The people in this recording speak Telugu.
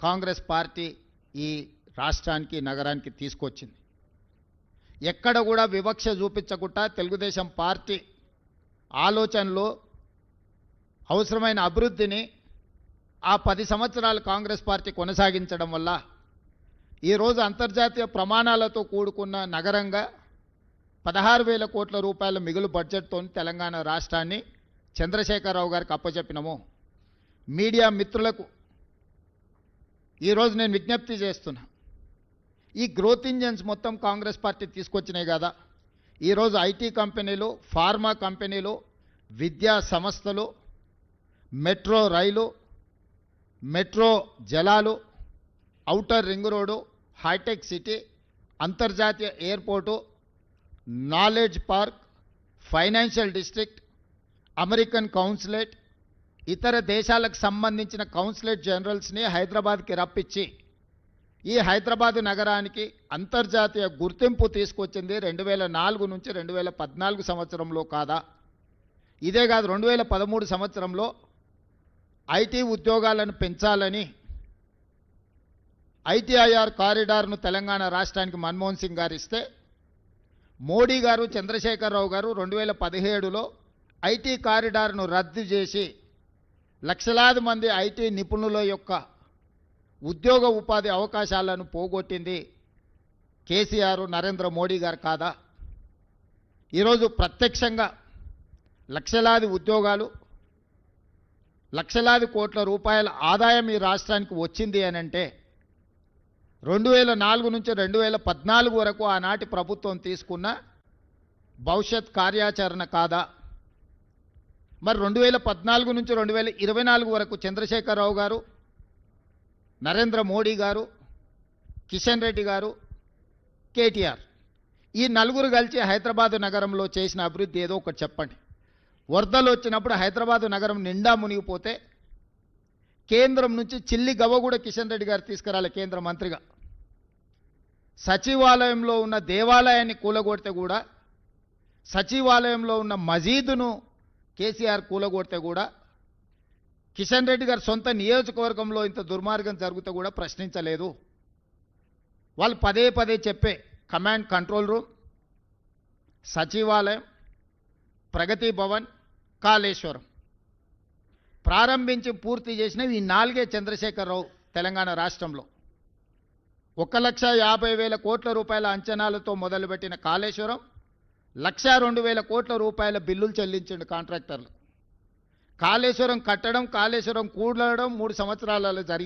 కాంగ్రెస్ పార్టీ ఈ రాష్ట్రానికి నగరానికి తీసుకొచ్చింది. ఎక్కడ కూడా వివక్ష చూపించకుండా తెలుగుదేశం పార్టీ ఆలోచనలో అవసరమైన అభివృద్ధిని ఆ 10 సంవత్సరాలు కాంగ్రెస్ పార్టీ కొనసాగించడం వల్ల ఈరోజు అంతర్జాతీయ ప్రమాణాలతో కూడుకున్న నగరంగా 16,000 కోట్ల రూపాయల మిగులు బడ్జెట్తో తెలంగాణ రాష్ట్రాన్ని చంద్రశేఖరరావు గారికి అప్పచెప్పినాము. మీడియా మిత్రులకు ఈరోజు నేను విజ్ఞప్తి చేస్తున్నా, ఈ గ్రోత్ ఇంజన్స్ మొత్తం కాంగ్రెస్ పార్టీ తీసుకొచ్చినాయి కదా. ఈరోజు ఐటీ కంపెనీలు, ఫార్మా కంపెనీలు, విద్యా సంస్థలు, మెట్రో రైలు, మెట్రో జలాలు, outer ring road, hitech city, అంతర్జాతీయ airport, knowledge park, financial district, American consulate, ఇతర దేశాలకు సంబంధించిన కౌన్సిలేట్ జనరల్స్ని హైదరాబాద్కి రప్పించి ఈ హైదరాబాద్ నగరానికి అంతర్జాతీయ గుర్తింపు తీసుకొచ్చింది 2004 నుంచి 2014 సంవత్సరంలో కాదా? ఇదే కాదు, 2013 సంవత్సరంలో ఐటీ ఉద్యోగాలను పెంచాలని ఐటీఐఆర్ కారిడార్ను తెలంగాణ రాష్ట్రానికి మన్మోహన్ సింగ్ గారు ఇస్తే మోడీ గారు, చంద్రశేఖరరావు గారు 2017లో ఐటీ కారిడార్ను రద్దు చేసి లక్షలాది మంది ఐటీ నిపుణుల యొక్క ఉద్యోగ ఉపాధి అవకాశాలను పోగొట్టింది కేసీఆర్, నరేంద్ర మోడీ గారు కాదా? ఈరోజు ప్రత్యక్షంగా లక్షలాది ఉద్యోగాలు, లక్షలాది కోట్ల రూపాయల ఆదాయం ఈ రాష్ట్రానికి వచ్చింది అని అంటే 2004 నుంచి 2014 వరకు ఆనాటి ప్రభుత్వం తీసుకున్న భవిష్యత్ కార్యాచరణ కాదా? మరి 2014 నుంచి 2024 వరకు చంద్రశేఖరరావు గారు, నరేంద్ర మోడీ గారు, కిషన్ రెడ్డి గారు, కేటీఆర్ ఈ నలుగురు కలిసి హైదరాబాద్ నగరంలో చేసిన అభివృద్ధి ఏదో ఒకటి చెప్పండి. వరదలు వచ్చినప్పుడు హైదరాబాద్ నగరం నిండా మునిగిపోతే కేంద్రం నుంచి చిల్లి గవ్వ కూడా కిషన్ రెడ్డి గారు తీసుకురాలి కేంద్ర మంత్రిగా. సచివాలయంలో ఉన్న దేవాలయాన్ని కూలగొడితే కూడా, సచివాలయంలో ఉన్న మసీదును కేసీఆర్ కూలగొడితే కూడా, కిషన్ రెడ్డి గారు సొంత నియోజకవర్గంలో ఇంత దుర్మార్గం జరుగుతూ కూడా ప్రశ్నించలేదు. వాళ్ళు పదే పదే చెప్పే కమాండ్ కంట్రోల్ రూమ్, సచివాలయం, ప్రగతి భవన్, కాళేశ్వరం ప్రారంభించి పూర్తి చేసినవి ఈ 4 చంద్రశేఖరరావు తెలంగాణ రాష్ట్రంలో. 1,50,000 కోట్ల రూపాయల అంచనాలతో మొదలుపెట్టిన కాళేశ్వరం 1,02,000 కోట్ల రూపాయల బిల్లులు చెల్లించిండు కాంట్రాక్టర్లు. కాళేశ్వరం కట్టడం, కాళేశ్వరం కూడడం 3 సంవత్సరాలలో జరిగింది.